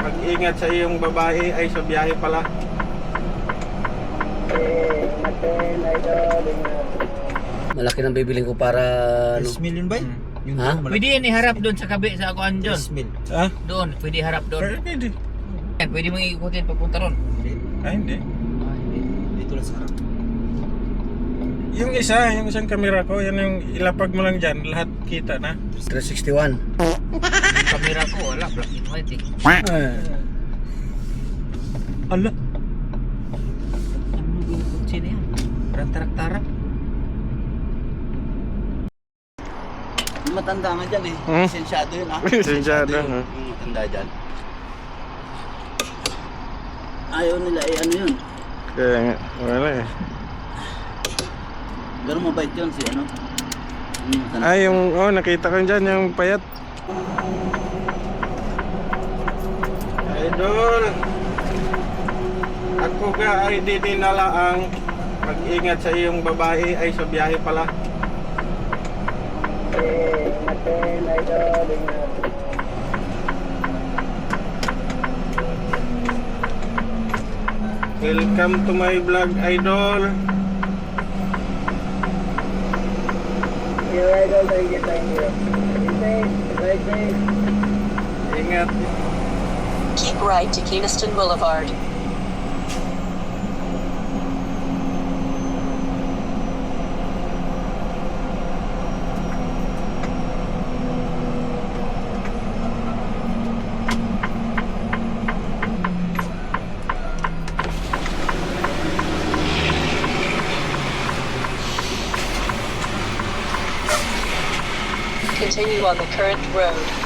Mag-ingat sa iyong babae ay sa biyahe pala. Malaki nang bibiling ko para ano. 10 million ba? Yung Ha? malaki. Pwede yan iharap doon sa kabi sa Akuan John. 10 mil. Ha? Doon, pwede harap doon. Pwede. Yan, pwede mong ikutin papunta ron. Hindi. Ay, hindi. Dito lang sa harap. Yung isang kamera ko, yan yung ilapag mo lang dyan, lahat kita na. 361. Yung camera ko, wala, black and white eh. Ala. Ano yung kutsi na yan? Parang tarak-tarak. Matanda nga dyan eh. Hmm? Lisensyado yun ah. Lisensyado, yun. ha? Yung matanda dyan. Ayaw nila eh ano yun. Kaya nga, wala eh. Ganun mabait yun si ano. Ay, nakita ko dyan, yung payat. Idol, ako ga ay dinala ang mag-ingat sa iyong babae ay sa biyahe pala. Welcome to my vlog, Idol. Ingat. Keep right to Keynaston Boulevard. Continue on the current road.